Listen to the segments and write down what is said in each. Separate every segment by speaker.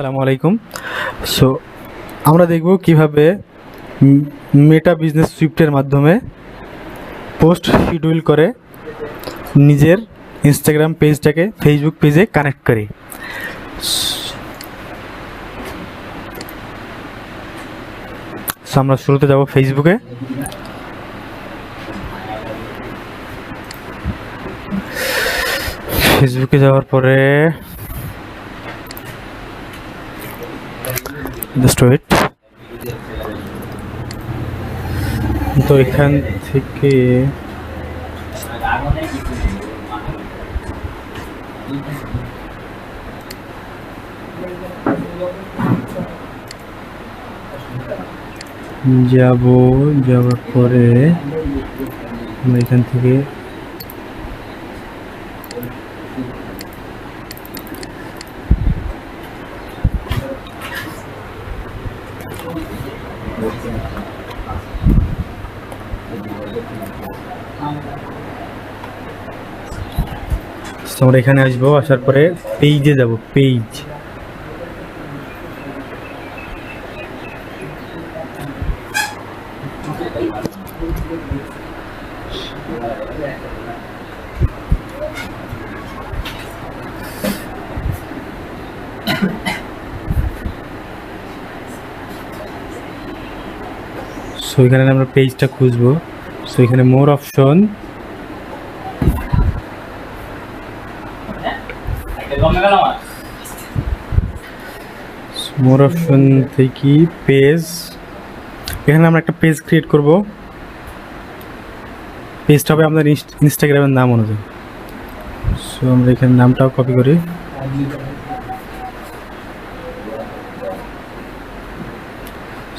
Speaker 1: আসসালামু আলাইকুম। সো আমরা দেখব কিভাবে মেটা বিজনেস সুইফটের মাধ্যমে পোস্ট শিডিউল করে নিজের ইনস্টাগ্রাম পেজটাকে ফেসবুক পেজে কানেক্ট করি। সো আমরা শুরুতে যাব ফেসবুকে। ফেসবুকে যাওয়ার পরে জাস্ট ওয়েট। তো এখান থেকে যাওয়ার পরে আমরা এখান থেকে আমরা এখানে আসবো, আসার পরে পেজে যাব। পেজ সো এখানে আমরা পেজটা খুঁজবো। সো এখানে মোর অপশন, মোর অপশন থেকে পেজ, এখানে আমরা একটা পেজ ক্রিয়েট করব। পেজটা হবে আমাদের ইনস্টাগ্রামের নাম অনুযায়ী। সো আমরা এখানে নামটাও কপি করি।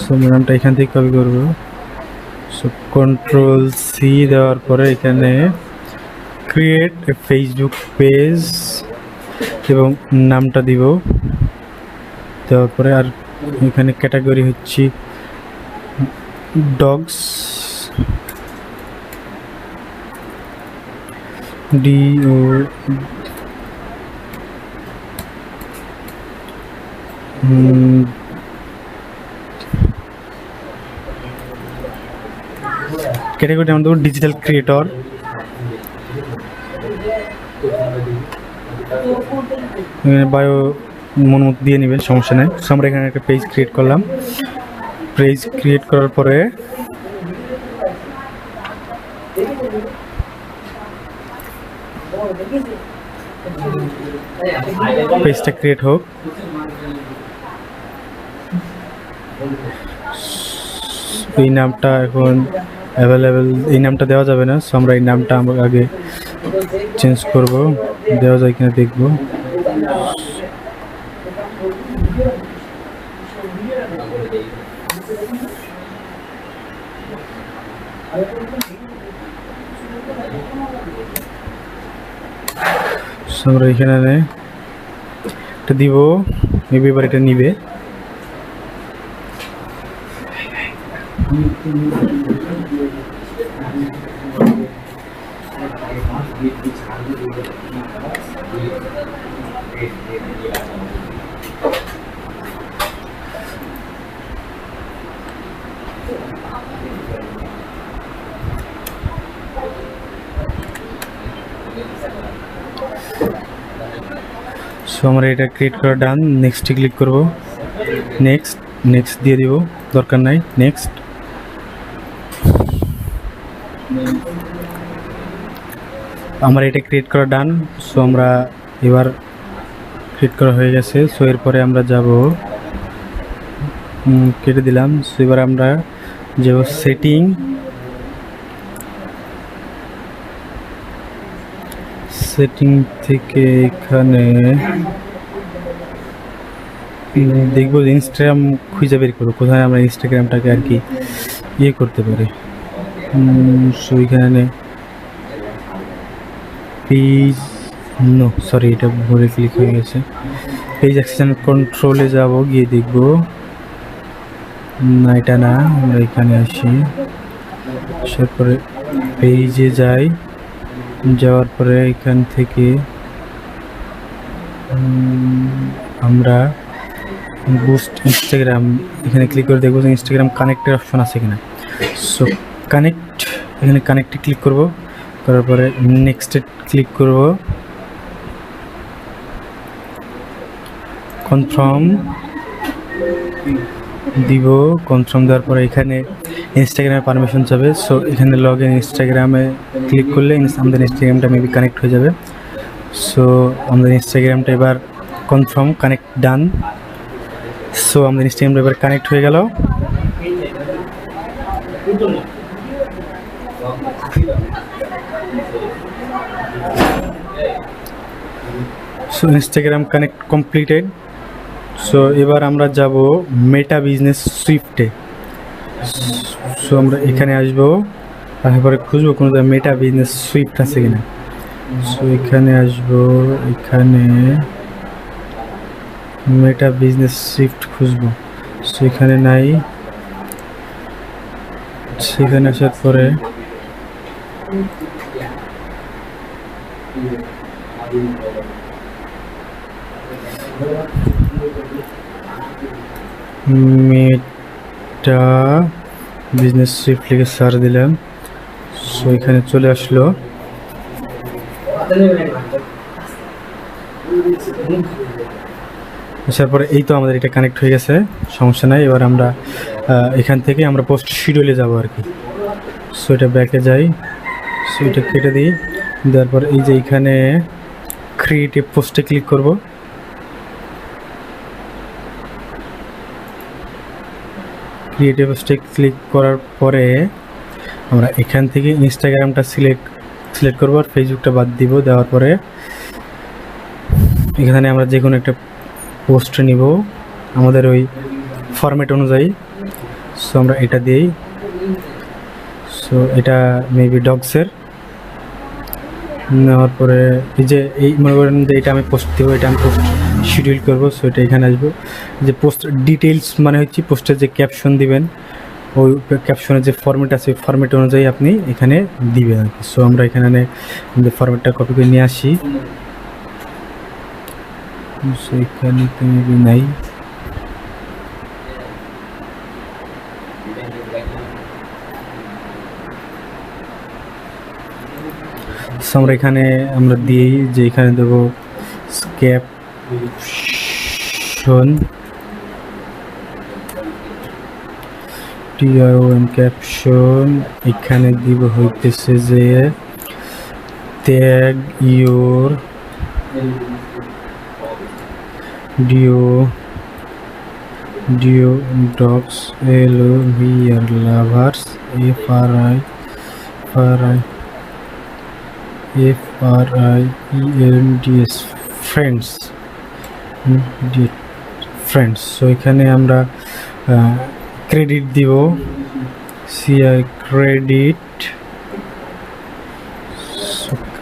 Speaker 1: সো আমরা নামটা এখান থেকে কপি করব। সো কন্ট্রোল সি দেওয়ার পরে এখানে ক্রিয়েট এ ফেসবুক পেজ এবং নামটা দিব। দেওয়ার পরে আর এখানে ক্যাটাগরি হচ্ছে ডগস, DO ক্যাটাগরি আমরা দেবো ডিজিটাল ক্রিয়েটর। বায়ো মন মতো দিয়ে নেবেন, সমস্যা নেই। আমরা এখানে একটা পেজ ক্রিয়েট করলাম। পেজ ক্রিয়েট করার পরে পেজটা ক্রিয়েট হোক। এই নামটা এখন অ্যাভেলেবেল, এই নামটা দেওয়া যাবে না। সো আমরা এই নামটা আমরা আগে চেঞ্জ করব, দেওয়া যায় কিনা দেখব। আমরা এখানে এটা দিব, এবার এটা নিবে। সো আমরা এটা ক্রিয়েট করা ডান। নেক্সটে ক্লিক করব। নেক্সট দিয়ে দিব, দরকার নাই। নেক্সট। আমার এটা ক্রিয়েট করা ডান। সো আমরা এবার ক্রিয়েট করা হয়ে গেছে। সো এরপরে আমরা যাব, কেটে দিলাম। সো এবার আমরা যাব সেটিং থেকে এখানে দেখবো ইনস্টাগ্রাম খুঁজে বের করবো, কোথায় আমরা ইনস্টাগ্রামটাকে আর কি ইয়ে করতে পারি। সো এখানে পেজ, নো সরি, এটা ভরে ক্লিক হয়ে গেছে। পেজ অ্যাকশন কন্ট্রোলে যাব, গিয়ে দেখবো না, এটা না। আমরা এখানে আসি, আসার পরে পেজে যাই। যাওয়ার পরে এখান থেকে আমরা বুস্ট ইনস্টাগ্রাম, এখানে ক্লিক করে দেখবো যে ইনস্টাগ্রাম কানেক্টের অপশন আছে কিনা। সো কানেক্ট, এখানে কানেক্টে ক্লিক করব, করার পরে নেক্সটে ক্লিক করব, কনফার্ম দিব। কনফার্ম দেওয়ার পরে এখানে ইনস্টাগ্রামে পারমিশন যাবে। সো এখানে লগ ইন ইনস্টাগ্রামে ক্লিক করলে আমাদের ইনস্টাগ্রামটা মেবি কানেক্ট হয়ে যাবে। সো আমাদের ইনস্টাগ্রামটা এবার কনফার্ম, কানেক্ট ডান। সো আমাদের ইনস্টাগ্রামটা এবার কানেক্ট হয়ে গেল। So Instagram connect completed. So এবার আমরা যাব মেটা বিজনেস সুইফটে। সো আমরা এখানে আসবো, তারপরে খুঁজবো কোনো মেটা বিজনেস সুইফট আছে কিনা। সো এখানে আসবো, এখানে মেটা বিজনেস সুইফট খুঁজবো। সো এখানে নাই। সেখানে আসার পরে মেটা বিজনেস সুইফট লিখে সার্চ দিলাম। সো এখানে চলে আসলো। আসার পরে এই তো আমাদের এটা কানেক্ট হয়ে গেছে, সমস্যা নাই। এবার আমরা এখান থেকে আমরা পোস্ট শিডিউলে যাব আর কি। সো এটা ব্যাকে যাই, সো এটা কেটে দিই। দেওয়ার পর এই যে এখানে ক্রিয়েটিভ পোস্টে ক্লিক করব। ক্রিয়েটিভ পোস্টে ক্লিক করার পরে আমরা এখান থেকে ইনস্টাগ্রামটা সিলেক্ট করবো আর ফেসবুকটা বাদ দিব। দেওয়ার পরে এখানে আমরা যে কোনো একটা পোস্ট নিব আমাদের ওই ফরম্যাট অনুযায়ী। সো আমরা এটা দিই। সো এটা মেবি ডগসের। নেওয়ার পরে এই যে এই মনে করেন যে এটা আমি পোস্ট দেবো, এটা আমি পোস্ট শিডিউল করবো। সো এটা এখানে আসবো। যে পোস্ট ডিটেইলস মানে হচ্ছে পোস্টের যে ক্যাপশন দিবেন, ওই ক্যাপশনের যে ফরম্যাট আছে ওই ফরম্যাট অনুযায়ী আপনি এখানে দিবেন আর কি। সো আমরা এখানে ফরম্যাটটা কপি করে নিয়ে আসি। সো এখানে তো মেবি নাই। আমরা এখানে আমরা দিই যে এখানে দেবো ক্যাপশন, টিআরওএন ক্যাপশন। এখানে দিব হইতেছে যে ট্যাগ ইউর ডিও dogs LOVR lovers FRIENDS friends. So এখানে আমরা ক্রেডিট দিব, CI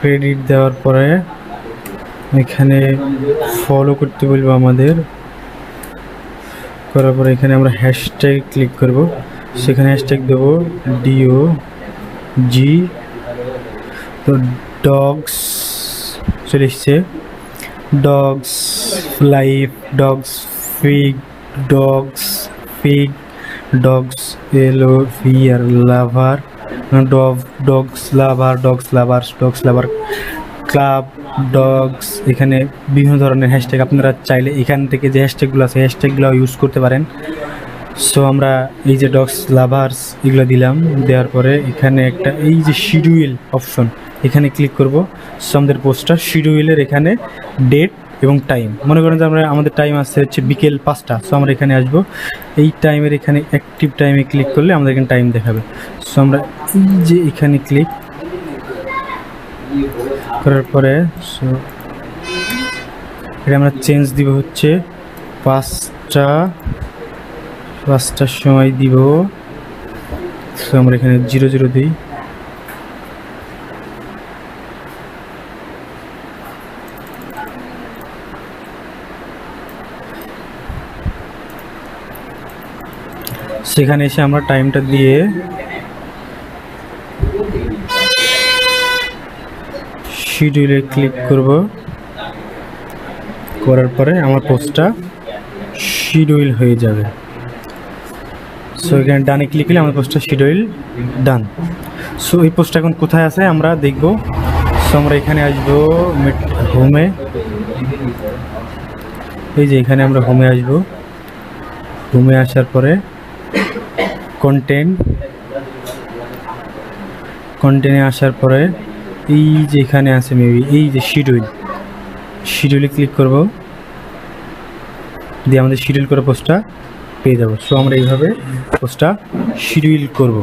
Speaker 1: ক্রেডিট দেওয়ার পরে এখানে ফলো করতে বলবো আমাদের। করার পরে এখানে আমরা হ্যাশট্যাগ ক্লিক করব। সেখানে হ্যাশট্যাগ দেবো DOG। তো ডগস চলে এসছে, dogs life, dogs fig, dogs LOVR লাভার, ডগস লাভার ক্লাব, ডগস। এখানে বিভিন্ন ধরনের হ্যাশট্যাগ আপনারা চাইলে এখান থেকে যে হ্যাশট্যাগুলো আছে হ্যাশট্যাগুলো ইউজ করতে পারেন। সো আমরা এই যে ডগস লাভার্স এগুলো দিলাম। দেওয়ার পরে এখানে একটা এই যে শিডিউল অপশন এখানে ক্লিক করব। সো আমাদের পোস্টটা শিডিউলের এখানে ডেট এবং টাইম, মনে করেন যে আমাদের টাইম আছে হচ্ছে বিকেল 5টা। সো আমরা এখানে আসব, এই টাইমের এখানে অ্যাক্টিভ টাইমে ক্লিক করলে আমাদের এখানে টাইম দেখাবে। সো আমরা এই যে এখানে ক্লিক করার পরে সো এটা আমরা চেঞ্জ দিব হচ্ছে 5টার সময় দিব। সো আমরা এখানে 00 দিই। সেখানে এসে আমরা টাইমটা দিয়ে শিডিউলে ক্লিক করব। করার পরে আমার পোস্টটা শিডিউল হয়ে যাবে। সো এখানে ডানে ক্লিক করলে আমাদের পোস্টটা শিডিউল ডান। সো এই পোস্টটা এখন কোথায় আছে আমরা দেখব। সো আমরা এখানে আসবো হোমে, এই যে এখানে আমরা হোমে আসবো। হোমে আসার পরে কন্টেন্টে আসার পরে এই যে এখানে আছে মেবি এই যে শিডিউলে ক্লিক করব, দিয়ে আমাদের শিডিউল করা পোস্টটা পেয়ে যাবো। সো আমরা এইভাবে পোস্টটা শিডিউল করব।